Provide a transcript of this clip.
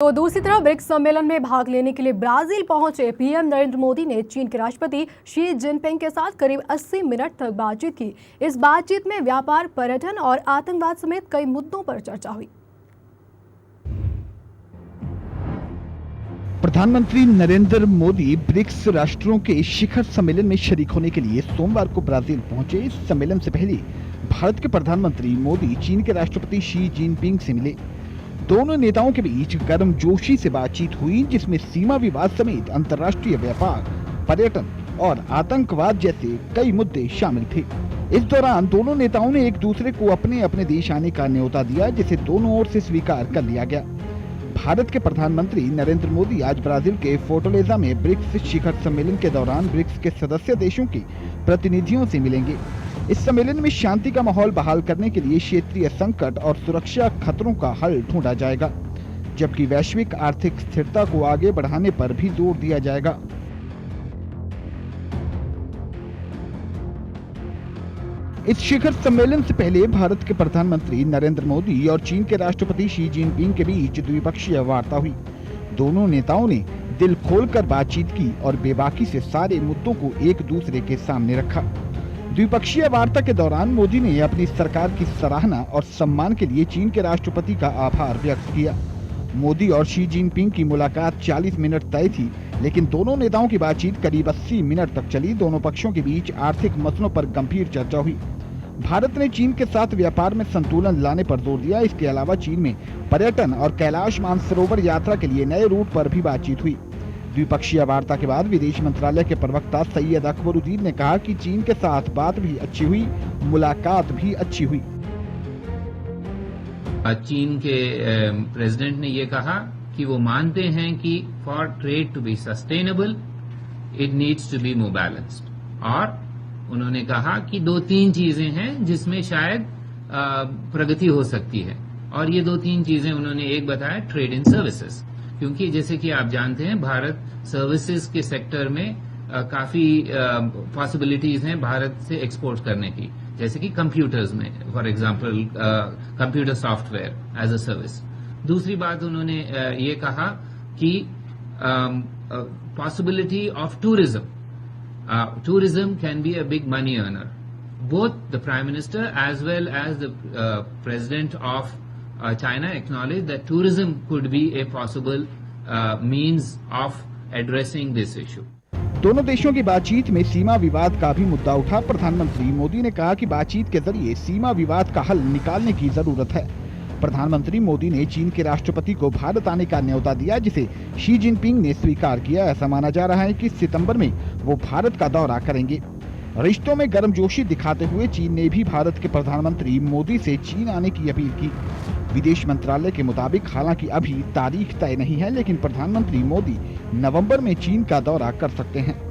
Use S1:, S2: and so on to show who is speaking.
S1: तो दूसरी तरफ ब्रिक्स सम्मेलन में भाग लेने के लिए ब्राजील पहुंचे पीएम नरेंद्र मोदी ने चीन के राष्ट्रपति शी जिनपिंग के साथ करीब 80 मिनट तक बातचीत की। इस बातचीत में व्यापार, पर्यटन और आतंकवाद समेत कई मुद्दों पर चर्चा हुई।
S2: प्रधानमंत्री नरेंद्र मोदी ब्रिक्स राष्ट्रों के शिखर सम्मेलन में शरीक होने के लिए सोमवार को ब्राजील पहुंचे। इस सम्मेलन से पहले भारत के प्रधानमंत्री मोदी चीन के राष्ट्रपति शी जिनपिंग से मिले। दोनों नेताओं के बीच गर्मजोशी से बातचीत हुई, जिसमें सीमा विवाद समेत अंतर्राष्ट्रीय व्यापार, पर्यटन और आतंकवाद जैसे कई मुद्दे शामिल थे। इस दौरान दोनों नेताओं ने एक दूसरे को अपने अपने देश आने का न्योता दिया, जिसे दोनों ओर से स्वीकार कर लिया गया। भारत के प्रधानमंत्री नरेंद्र मोदी आज ब्राजील के फोर्टलेजा में ब्रिक्स शिखर सम्मेलन के दौरान ब्रिक्स के सदस्य देशों के प्रतिनिधियों से मिलेंगे। इस सम्मेलन में शांति का माहौल बहाल करने के लिए क्षेत्रीय संकट और सुरक्षा खतरों का हल ढूंढा जाएगा, जबकि वैश्विक आर्थिक स्थिरता को आगे बढ़ाने पर भी जोर दिया जाएगा। इस शिखर सम्मेलन से पहले भारत के प्रधानमंत्री नरेंद्र मोदी और चीन के राष्ट्रपति शी जिनपिंग के बीच द्विपक्षीय वार्ता हुई। दोनों नेताओं ने दिल खोलकर बातचीत की और बेबाकी से सारे मुद्दों को एक दूसरे के सामने रखा। द्विपक्षीय वार्ता के दौरान मोदी ने अपनी सरकार की सराहना और सम्मान के लिए चीन के राष्ट्रपति का आभार व्यक्त किया। मोदी और शी जिनपिंग की मुलाकात 40 मिनट तय थी, लेकिन दोनों नेताओं की बातचीत करीब 80 मिनट तक चली। दोनों पक्षों के बीच आर्थिक मसलों पर गंभीर चर्चा हुई। भारत ने चीन के साथ व्यापार में संतुलन लाने पर जोर दिया। इसके अलावा चीन में पर्यटन और कैलाश मानसरोवर यात्रा के लिए नए रूट पर भी बातचीत हुई। द्विपक्षीय वार्ता के बाद विदेश मंत्रालय के प्रवक्ता सैयद अकबरुद्दीन ने कहा कि चीन के साथ बात भी अच्छी हुई, मुलाकात भी अच्छी हुई।
S3: चीन के प्रेसिडेंट ने ये कहा कि वो मानते हैं कि for trade to be sustainable it needs to be more balanced, और उन्होंने कहा कि 2-3 चीजें हैं जिसमें शायद प्रगति हो सकती है, और ये 2-3 चीजें उन्होंने एक बताया, ट्रेड इन सर्विसेज, क्योंकि जैसे कि आप जानते हैं भारत सर्विसेज के सेक्टर में काफी पॉसिबिलिटीज हैं भारत से एक्सपोर्ट करने की, जैसे कि कंप्यूटर्स में, for example computer software as a service. दूसरी बात उन्होंने ये कहा कि possibility of tourism, tourism can be a big money earner. Both the Prime Minister as well as the President of China acknowledged that tourism could be a possible means of addressing this issue.
S2: दोनों देशों की बातचीत में सीमा विवाद का भी मुद्दा उठा। प्रधानमंत्री मोदी ने कहा कि बातचीत के जरिए सीमा विवाद का हल निकालने की जरूरत है। प्रधानमंत्री मोदी ने चीन के राष्ट्रपति को भारत आने का न्योता दिया, जिसे शी जिनपिंग ने स्वीकार किया। ऐसा माना जा रहा है कि सितंबर में वो भारत का दौरा करेंगे। रिश्तों में गर्मजोशी दिखाते हुए चीन ने भी भारत के प्रधानमंत्री मोदी से चीन आने की अपील की। विदेश मंत्रालय के मुताबिक हालांकि अभी तारीख तय नहीं है, लेकिन प्रधानमंत्री मोदी नवंबर में चीन का दौरा कर सकते हैं।